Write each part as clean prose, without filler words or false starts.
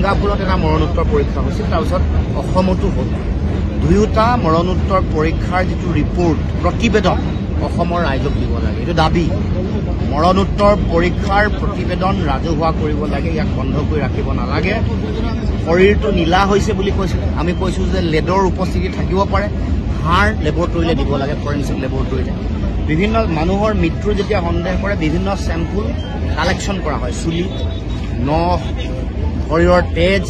ছিংগাপুৰত এটা মৰণোত্তৰ পৰীক্ষা হৈছিল, তাৰপিছত অসমতো হ'ল। দুয়োটা মৰণোত্তৰ পৰীক্ষাৰ যিটো ৰিপৰ্ট প্ৰতিবেদন অসমৰ ৰাইজক দিব লাগে, এইটো দাবী। মৰণোত্তৰ পৰীক্ষাৰ প্ৰতিবেদন ৰাজহুৱা কৰিব লাগে, ইয়াক বন্ধ কৰি ৰাখিব নালাগে। শৰীৰটো নীলা হৈছে বুলি কৈছিল, আমি কৈছোঁ যে লেডৰ উপস্থিতি থাকিব পাৰে, হাড় লেবৰেটৰীলৈ দিব লাগে, ফৰেনচিক লেবৰেটৰীলৈ। বিভিন্ন মানুহৰ মৃত্যুৰ যেতিয়া সন্দেহ কৰে বিভিন্ন চেম্পুল কালেকশ্যন কৰা হয়, চুলি, নখ, শৰীৰৰ তেজ,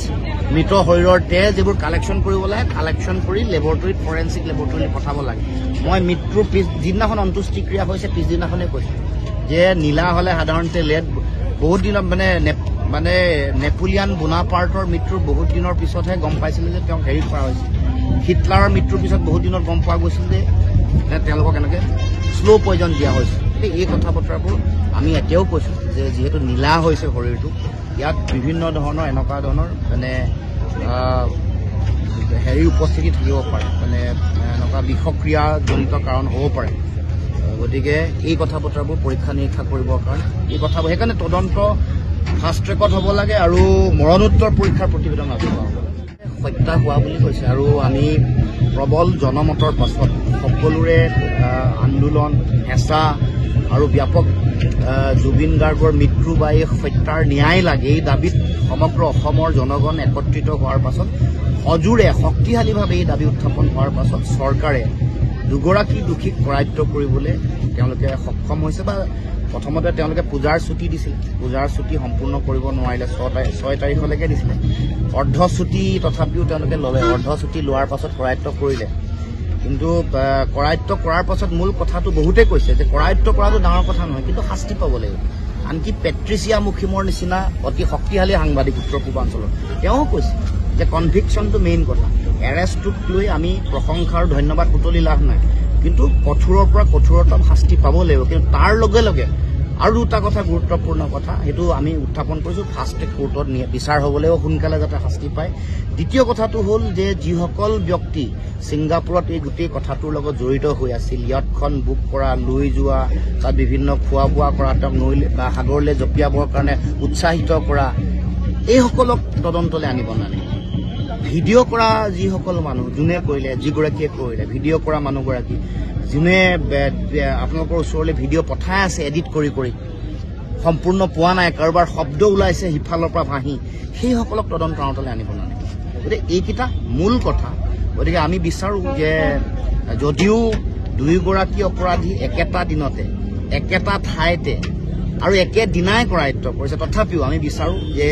মৃত শৰীৰৰ তেজ, এইবোৰ কালেকশ্যন কৰিব লাগে। কালেকশ্যন কৰি লেবৰেটৰীত ফৰেনচিক লেবৰেটৰীলৈ পঠাব লাগে। মই মৃত্যুৰ যিদিনাখন অন্ত্যেষ্টিক্ৰিয়া হৈছে পিছদিনাখনেই কৈছোঁ যে নীলা হ'লে সাধাৰণতে লেড বহুত দিনত মানে নেপোলিয়ান বোনাপাৰ্টৰ মৃত্যুৰ বহুত দিনৰ পিছতহে গম পাইছিলে যে তেওঁক হেৰি কৰা হৈছিল। হিটলাৰৰ মৃত্যুৰ পিছত বহুত দিনত গম পোৱা গৈছিল যে তেওঁলোকক এনেকৈ শ্ল' পয়জন দিয়া হৈছিল। এই কথা বতৰাবোৰ আমি এতিয়াও কৈছোঁ যে যিহেতু নীলা হৈছে শৰীৰটো, ইয়াত বিভিন্ন ধৰণৰ এনেকুৱা ধৰণৰ মানে হেৰি উপস্থিতি থাকিব পাৰে, মানে এনেকুৱা বিষক্ৰিয়াজনিত কাৰণ হ'ব পাৰে। গতিকে এই কথা বতৰাবোৰ পৰীক্ষা নিৰীক্ষা কৰিবৰ কাৰণে এই কথাবোৰ, সেইকাৰণে তদন্ত ফাষ্ট ট্ৰেকত হ'ব লাগে আৰু মৰণোত্তৰ পৰীক্ষাৰ প্ৰতিবেদন ৰাজহুৱা হ'ব লাগে। হত্যা হোৱা বুলি কৈছে আৰু আমি প্ৰবল জনমতৰ পাছত সকলোৰে আন্দোলন, হেঁচা আৰু ব্যাপক জুবিন গাৰ্গৰ মৃত্যু বা এই হত্যাৰ ন্যায় লাগে, এই দাবীত সমগ্ৰ অসমৰ জনগণ একত্ৰিত হোৱাৰ পাছত সজোৰে শক্তিশালীভাৱে এই দাবী উত্থাপন হোৱাৰ পাছত চৰকাৰে দুগৰাকী দোষীক কৰায়ত্ব কৰিবলৈ তেওঁলোকে সক্ষম হৈছে। বা প্ৰথমতে তেওঁলোকে পূজাৰ ছুটী দিছিল, পূজাৰ ছুটী সম্পূৰ্ণ কৰিব নোৱাৰিলে, 6 তাৰিখলৈকে দিছিলে। অৰ্ধ ছুটী তথাপিও তেওঁলোকে ল'লে, অৰ্ধ ছুটী লোৱাৰ পাছত কৰায়ত্ব কৰিলে। কিন্তু কৰায়ত্ব কৰাৰ পাছত মূল কথাটো বহুতেই কৈছে যে কৰায়ত্ব কৰাটো ডাঙৰ কথা নহয়, কিন্তু শাস্তি পাব লাগিব। আনকি পেট্ৰিচিয়া মুখিমৰ নিচিনা অতি শক্তিশালী সাংবাদিক উত্তৰ পূৰ্বাঞ্চলৰ তেওঁ কৈছে যে কনভিকশ্যনটো মেইন কথা। এৰেষ্টটোক লৈ আমি প্ৰশংসা আৰু ধন্যবাদ বুটলি লাভ নাই, কিন্তু কঠোৰৰ পৰা কঠোৰতম শাস্তি পাব লাগিব। কিন্তু তাৰ লগে লগে আৰু দুটা কথা গুৰুত্বপূৰ্ণ কথা, সেইটো আমি উত্থাপন কৰিছোঁ, ফাষ্ট ট্ৰেক কোৰ্টত বিচাৰ হ'ব লাগিব, সোনকালে যাতে শাস্তি পায়। দ্বিতীয় কথাটো হ'ল যে যিসকল ব্যক্তি ছিংগাপুৰত এই গোটেই কথাটোৰ লগত জড়িত হৈ আছিল, ইয়াতখন বুক কৰা, লৈ যোৱা, তাত বিভিন্ন খোৱা বোৱা কৰা, তেওঁক নৈ বা সাগৰলৈ জঁপিয়াবৰ কাৰণে উৎসাহিত কৰা, এইসকলক তদন্তলৈ আনিব নালাগে। ভিডিঅ' কৰা যিসকল মানুহ, যোনে কৰিলে, যিগৰাকীয়ে কৰিলে, ভিডিঅ' কৰা মানুহগৰাকী, যোনে আপোনালোকৰ ওচৰলৈ ভিডিঅ' পঠাই আছে এডিট কৰি কৰি, সম্পূৰ্ণ পোৱা নাই, কাৰোবাৰ শব্দ ওলাইছে সিফালৰ পৰা ভাহি, সেইসকলক তদন্ত আওতালৈ আনিব নালাগে। গতিকে এইকেইটা মূল কথা। গতিকে আমি বিচাৰোঁ যে যদিও দুয়োগৰাকী অপৰাধী একেটা দিনতে একেটা ঠাইতে আৰু একেদিনাই কৰায়ত্ব কৰিছে, তথাপিও আমি বিচাৰোঁ যে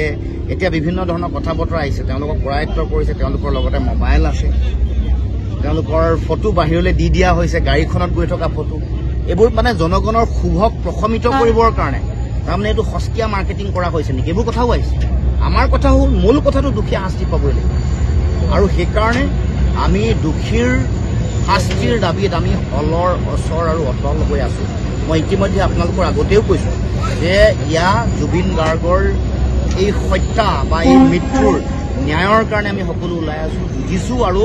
এতিয়া বিভিন্ন ধৰণৰ কথা বতৰা আহিছে, তেওঁলোকক কৰায়ত্ব কৰিছে, তেওঁলোকৰ লগতে মোবাইল আছে, তেওঁলোকৰ ফটো বাহিৰলৈ দি দিয়া হৈছে, গাড়ীখনত গৈ থকা ফটো, এইবোৰ মানে জনগণৰ শুভক প্ৰশমিত কৰিবৰ কাৰণে তাৰমানে এইটো সস্তীয়া মাৰ্কেটিং কৰা হৈছে নেকি, এইবোৰ কথাও আহিছে। আমাৰ কথা হ'ল মূল কথাটো দোষীয়ে শাস্তি পাবই লাগিব, আৰু সেইকাৰণে আমি দোষীৰ শাস্তিৰ দাবীত আমি অলৰ অচৰ আৰু অটল হৈ আছোঁ। মই ইতিমধ্যে আপোনালোকৰ আগতেও কৈছোঁ যে জুবিন গাৰ্গৰ এই হত্যা বা এই মৃত্যুৰ ন্যায়ৰ কাৰণে আমি সকলো ওলাই আছোঁ, যুঁজিছোঁ, আৰু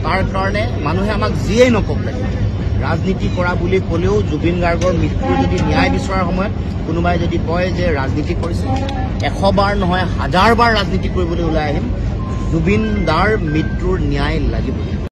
তাৰ কাৰণে মানুহে আমাক যিয়েই নকওক লাগে, ৰাজনীতি কৰা বুলি ক'লেও জুবিন গাৰ্গৰ মৃত্যুৰ যদি ন্যায় বিচৰাৰ সময়ত কোনোবাই যদি কয় যে ৰাজনীতি কৰিছে, 100 বাৰ নহয় 1000 বাৰ ৰাজনীতি কৰিবলৈ ওলাই আহিম, জুবিন দাৰ মৃত্যুৰ ন্যায় লাগিব।